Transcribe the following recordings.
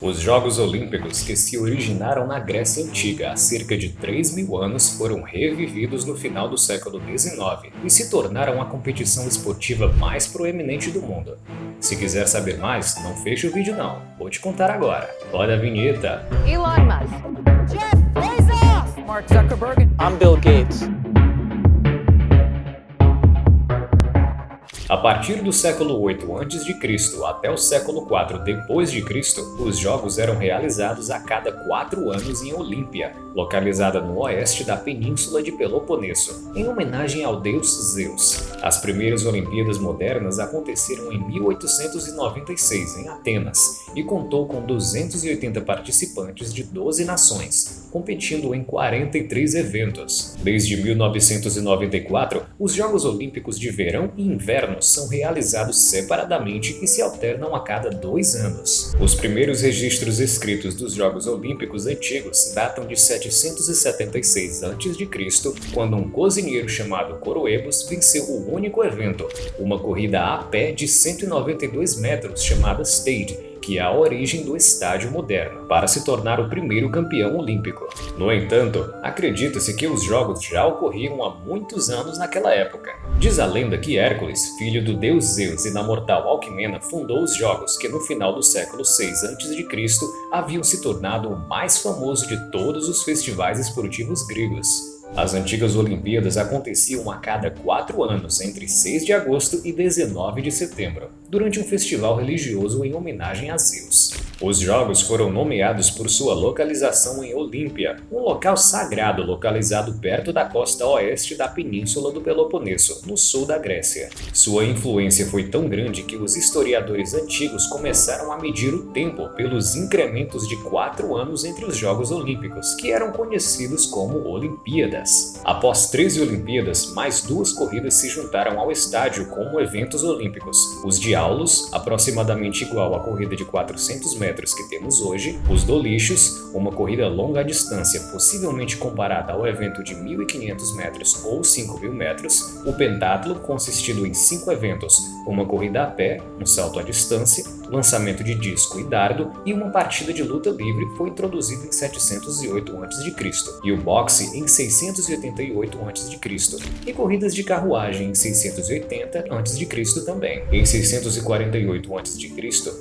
Os Jogos Olímpicos, que se originaram na Grécia Antiga há cerca de 3.000 anos, foram revividos no final do século XIX e se tornaram a competição esportiva mais proeminente do mundo. Se quiser saber mais, não feche o vídeo não, vou te contar agora. Roda a vinheta! Elon Musk, Jeff Bezos, Mark Zuckerberg, I'm Bill Gates. A partir do século 8 a.C. até o século 4 d.C., os jogos eram realizados a cada 4 anos em Olímpia, localizada no oeste da península de Peloponeso, em homenagem ao deus Zeus. As primeiras Olimpíadas modernas aconteceram em 1896 em Atenas e contou com 280 participantes de 12 nações, competindo em 43 eventos. Desde 1994, os Jogos Olímpicos de Verão e Inverno são realizados separadamente e se alternam a cada 2 anos. Os primeiros registros escritos dos Jogos Olímpicos antigos datam de 776 a.C., quando um cozinheiro chamado Coroebus venceu o único evento, uma corrida a pé de 192 metros chamada Stade, que é a origem do estádio moderno, para se tornar o primeiro campeão olímpico. No entanto, acredita-se que os jogos já ocorriam há muitos anos naquela época. Diz a lenda que Hércules, filho do deus Zeus e da mortal Alquimena, fundou os jogos que no final do século 6 a.C. haviam se tornado o mais famoso de todos os festivais esportivos gregos. As antigas Olimpíadas aconteciam a cada 4 anos, entre 6 de agosto e 19 de setembro, durante um festival religioso em homenagem a Zeus. Os jogos foram nomeados por sua localização em Olímpia, um local sagrado localizado perto da costa oeste da península do Peloponeso, no sul da Grécia. Sua influência foi tão grande que os historiadores antigos começaram a medir o tempo pelos incrementos de 4 anos entre os Jogos Olímpicos, que eram conhecidos como Olimpíadas. Após 13 Olimpíadas, mais 2 corridas se juntaram ao estádio como eventos olímpicos. Os diaulos, aproximadamente igual à corrida de 400 metros que temos hoje, os dolichos, uma corrida longa distância possivelmente comparada ao evento de 1.500 metros ou 5.000 metros, o pentatlo, consistindo em 5 eventos, uma corrida a pé, um salto à distância, lançamento de disco e dardo e uma partida de luta livre, foi introduzido em 708 a.C. e o boxe em 688 a.C. e corridas de carruagem em 680 a.C. também. Em 648 a.C.,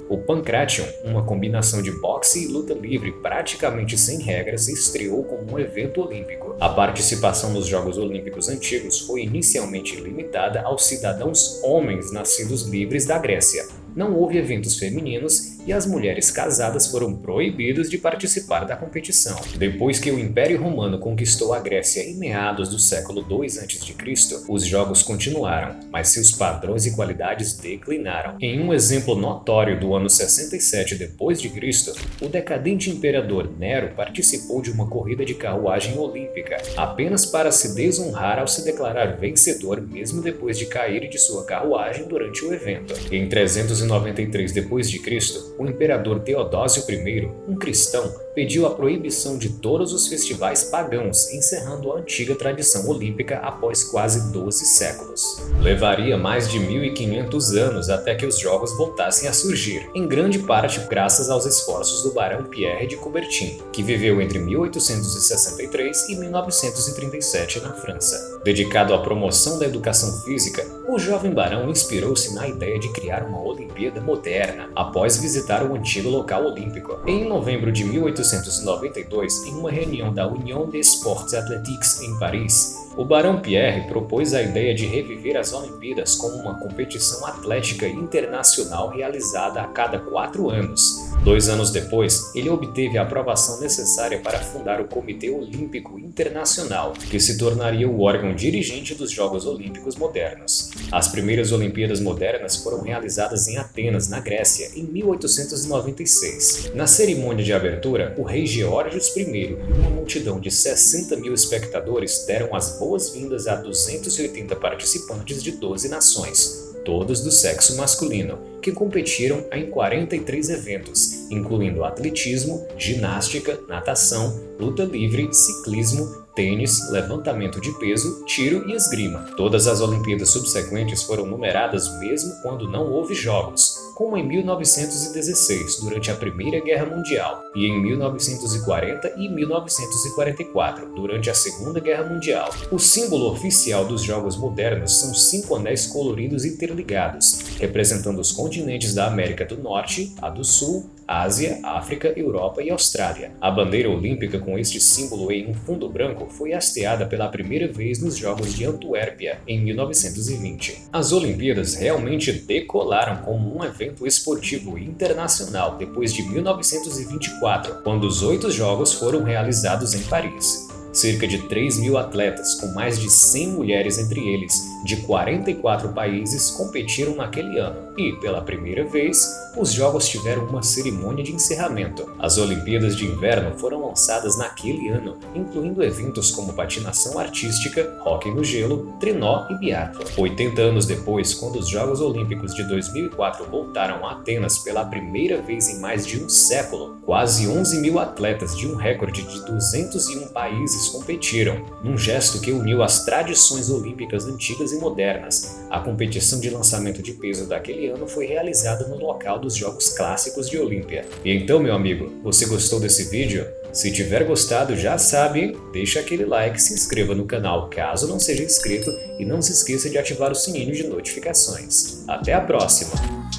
o Pancration, uma combinação de boxe e luta livre praticamente sem regras, estreou como um evento olímpico. A participação nos Jogos Olímpicos antigos foi inicialmente limitada aos cidadãos homens nascidos livres da Grécia. Não houve eventos femininos e as mulheres casadas foram proibidas de participar da competição. Depois que o Império Romano conquistou a Grécia em meados do século II a.C., os jogos continuaram, mas seus padrões e qualidades declinaram. Em um exemplo notório do ano 67 d.C., o decadente imperador Nero participou de uma corrida de carruagem olímpica, apenas para se desonrar ao se declarar vencedor mesmo depois de cair de sua carruagem durante o evento. Em 393 d.C., o imperador Teodósio I, um cristão, pediu a proibição de todos os festivais pagãos, encerrando a antiga tradição olímpica após quase 12 séculos. Levaria mais de 1.500 anos até que os jogos voltassem a surgir, em grande parte graças aos esforços do barão Pierre de Coubertin, que viveu entre 1863 e 1937 na França. Dedicado à promoção da educação física, o jovem barão inspirou-se na ideia de criar uma Olimpíada moderna, após visitar o antigo local olímpico. Em novembro de 1892, em uma reunião da Union des Sports Athletiques em Paris, o barão Pierre propôs a ideia de reviver as Olimpíadas como uma competição atlética internacional realizada a cada 4 anos. 2 anos depois, ele obteve a aprovação necessária para fundar o Comitê Olímpico Internacional, que se tornaria o órgão dirigente dos Jogos Olímpicos modernos. As primeiras Olimpíadas modernas foram realizadas em Atenas, na Grécia, em 1896. Na cerimônia de abertura, o rei Geórgios I e uma multidão de 60.000 espectadores deram as boas-vindas a 280 participantes de 12 nações, todos do sexo masculino, que competiram em 43 eventos, incluindo atletismo, ginástica, natação, luta livre, ciclismo, tênis, levantamento de peso, tiro e esgrima. Todas as Olimpíadas subsequentes foram numeradas mesmo quando não houve jogos, como em 1916, durante a Primeira Guerra Mundial, e em 1940 e 1944, durante a Segunda Guerra Mundial. O símbolo oficial dos jogos modernos são 5 anéis coloridos interligados, representando os continentes da América do Norte, a do Sul, Ásia, África, Europa e Austrália. A bandeira olímpica com este símbolo em um fundo branco foi hasteada pela primeira vez nos Jogos de Antuérpia, em 1920. As Olimpíadas realmente decolaram como um evento esportivo internacional depois de 1924, quando os 8 Jogos foram realizados em Paris. Cerca de 3.000 atletas, com mais de 100 mulheres entre eles, de 44 países, competiram naquele ano e, pela primeira vez, os Jogos tiveram uma cerimônia de encerramento. As Olimpíadas de Inverno foram lançadas naquele ano, incluindo eventos como patinação artística, hóquei no gelo, trenó e biatlon. 80 anos depois, quando os Jogos Olímpicos de 2004 voltaram a Atenas pela primeira vez em mais de um século, quase 11.000 atletas de um recorde de 201 países competiram, num gesto que uniu as tradições olímpicas antigas e modernas. A competição de lançamento de peso daquele ano foi realizada no local dos Jogos Clássicos de Olímpia. E então, meu amigo, você gostou desse vídeo? Se tiver gostado, já sabe, deixa aquele like, se inscreva no canal caso não seja inscrito e não se esqueça de ativar o sininho de notificações. Até a próxima!